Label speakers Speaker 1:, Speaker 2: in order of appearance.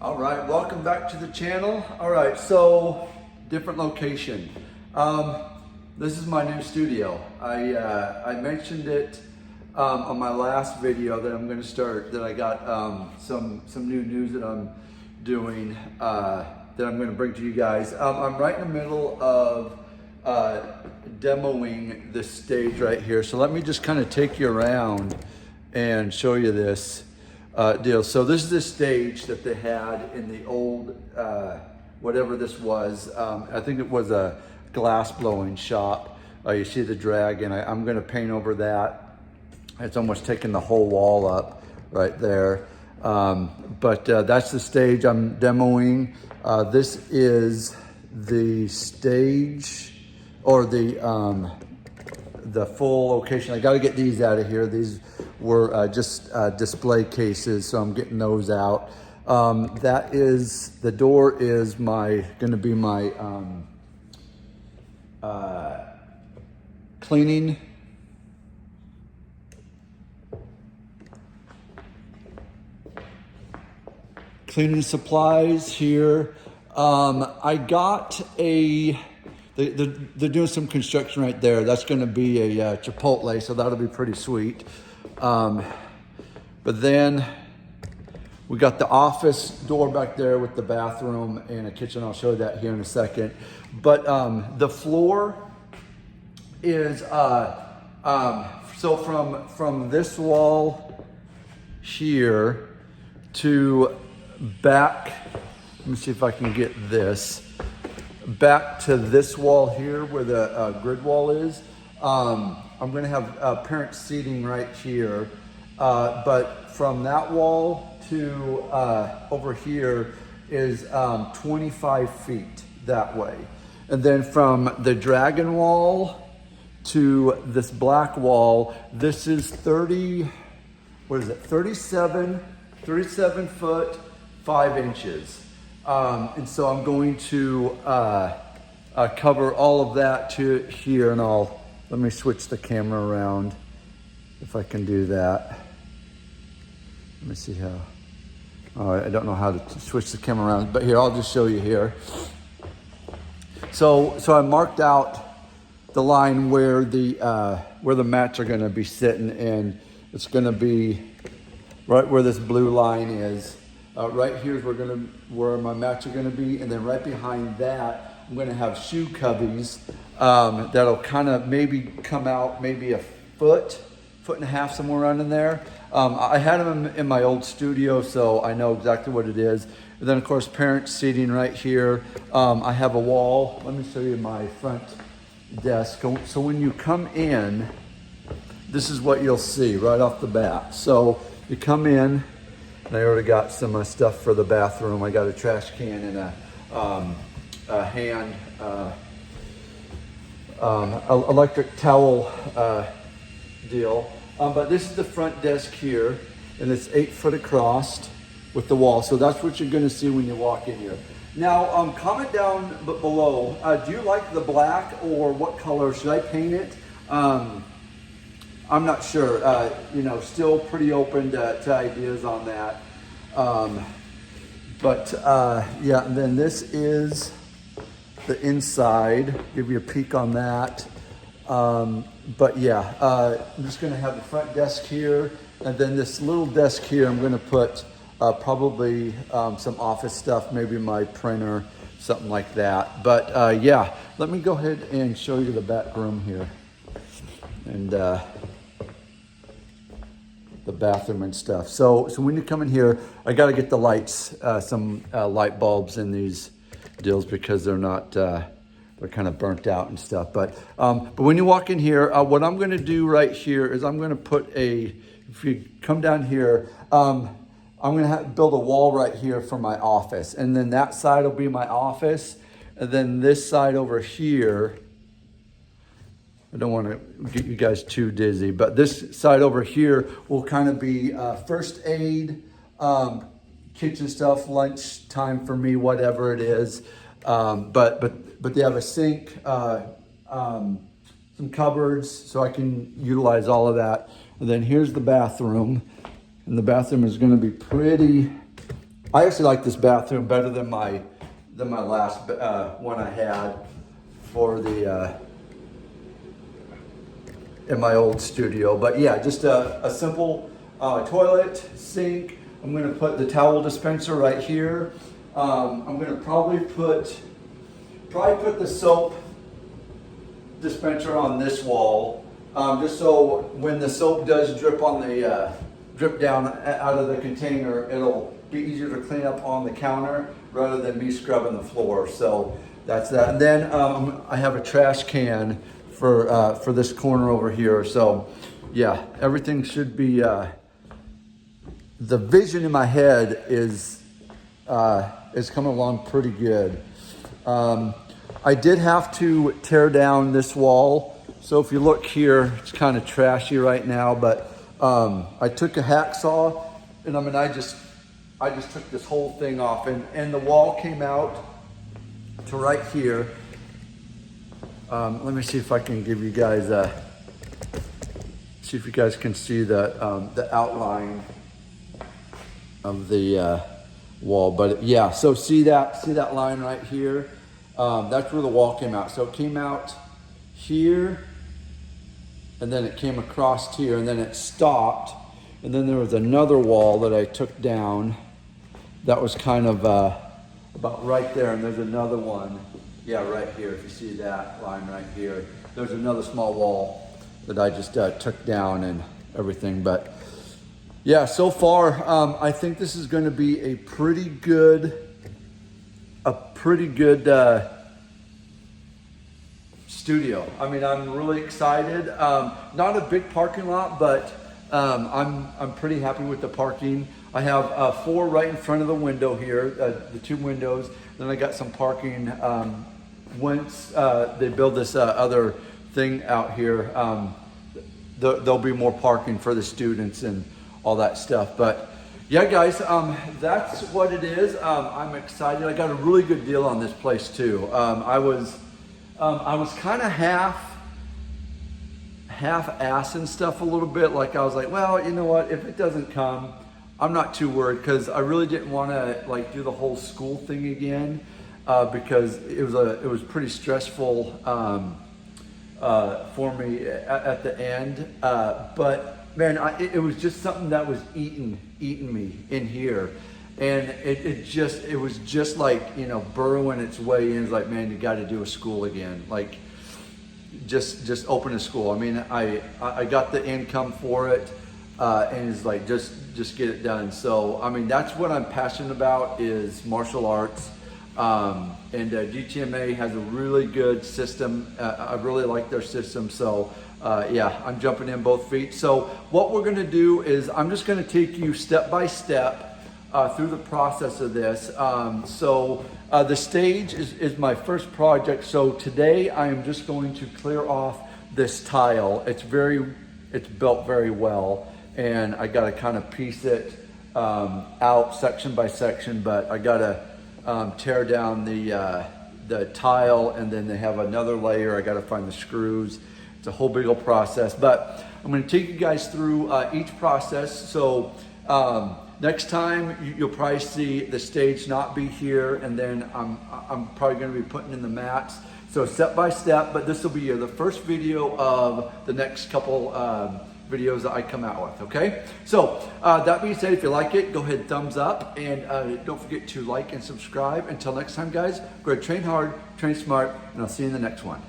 Speaker 1: All right, welcome back to the channel. All right, so different location. This is my new studio. I mentioned it on my last video that I'm going to start, that I got some new news that I'm doing that I'm going to bring to you guys. I'm right in the middle of demoing this stage right here. So let me just kind of take you around and show you this deal. So this is the stage that they had in the old, whatever this was. I think it was a glass blowing shop. You see the dragon. I'm going to paint over that. It's almost taking the whole wall up right there. But that's the stage I'm demoing. This is the stage, or the full location. I got to get these out of here. These were just display cases, so I'm getting those out. That is, the door is going to be my cleaning supplies here. I got they're doing some construction right there. That's going to be a Chipotle, so that'll be pretty sweet. But then we got the office door back there with the bathroom and a kitchen. I'll show you that here in a second. But the floor is so from this wall here to back. Let me see if I can get this back to this wall here where the grid wall is. I'm going to have parent seating right here, but from that wall to over here is 25 feet that way. And then from the dragon wall to this black wall, this is 37 foot 5 inches. And so I'm going to cover all of that to here, and let me switch the camera around if I can do that. Let me see how. I don't know how to switch the camera around, but here, I'll just show you here. So I marked out the line where the mats are going to be sitting, and it's going to be right where this blue line is. Right here is where my mats are going to be, and then right behind that, I'm going to have shoe cubbies that'll kind of maybe come out maybe a foot and a half, somewhere around in there. I had them in my old studio, so I know exactly what it is. And then, of course, parent seating right here. I have a wall. Let me show you my front desk. So when you come in, this is what you'll see right off the bat. So you come in, and I already got some stuff for the bathroom. I got a trash can and a hand electric towel deal. But this is the front desk here, and it's 8 foot across with the wall. So that's what you're going to see when you walk in here. Now, comment down below. Do you like the black, or what color? Should I paint it? I'm not sure. Still pretty open to ideas on that. Yeah, and then this is the inside. Give you a peek on that. But yeah, I'm just going to have the front desk here, and then this little desk here, I'm going to put probably some office stuff, maybe my printer, something like that. But yeah, let me go ahead and show you the back room here, and the bathroom and stuff. So when you come in here, I got to get the lights, some light bulbs in these deals, because they're not, they're kind of burnt out and stuff. But when you walk in here, what I'm going to do right here is I'm going to put if you come down here, I'm going to build a wall right here for my office. And then that side will be my office. And then this side over here, I don't want to get you guys too dizzy, but this side over here will kind of be first aid, kitchen stuff, lunch time for me, whatever it is. But they have a sink, some cupboards, so I can utilize all of that. And then here's the bathroom, and the bathroom is going to be pretty I actually like this bathroom better than my last one I had for the in my old studio. But yeah, just a simple toilet, sink. I'm gonna put the towel dispenser right here. I'm gonna probably put the soap dispenser on this wall, just so when the soap does drip on the drip down out of the container, it'll be easier to clean up on the counter rather than me scrubbing the floor. So that's that. And then I have a trash can for this corner over here. So yeah, everything should be. The vision in my head is coming along pretty good. I did have to tear down this wall. So if you look here, it's kind of trashy right now, but I took a hacksaw and I just took this whole thing off, and the wall came out to right here. Let me see if I can give you guys see if you guys can see the outline of the wall. But yeah, so see that line right here? That's where the wall came out. So it came out here, and then it came across here, and then it stopped. And then there was another wall that I took down that was kind of about right there. And there's another one, yeah, right here. If you see that line right here, there's another small wall that I just took down and everything. But yeah, so far, I think this is going to be a pretty good studio. I mean, I'm really excited. Not a big parking lot, but I'm pretty happy with the parking. I have 4 right in front of the window here, the 2 windows. Then I got some parking once they build this other thing out here. There'll be more parking for the students and all that stuff. But yeah, guys, that's what it is. I'm excited. I got a really good deal on this place too. I was kind of half-assing stuff a little bit. Like I was like, well, you know what? If it doesn't come, I'm not too worried, because I really didn't want to like do the whole school thing again, because it was pretty stressful for me at the end. But man, it was just something that was eating me in here. And it was just like, you know, burrowing its way in. It's like, man, you got to do a school again. Like, just open a school. I mean, I got the income for it, and it's like, just get it done. So, I mean, that's what I'm passionate about, is martial arts. And GTMA has a really good system. I really like their system. So, yeah, I'm jumping in both feet. So what we're going to do is I'm just going to take you step by step through the process of this. So the stage is my first project. So today I am just going to clear off this tile. It's built very well, and I got to kind of piece it out section by section, but I got to tear down the tile, and then they have another layer. I got to find the screws. It's a whole big old process, but I'm going to take you guys through each process. So next time you'll probably see the stage not be here, and then I'm probably going to be putting in the mats. So step by step, but this will be the first video of the next couple videos that I come out with, okay? So that being said, if you like it, go ahead, thumbs up, and don't forget to like and subscribe. Until next time, guys, go ahead, train hard, train smart, and I'll see you in the next one.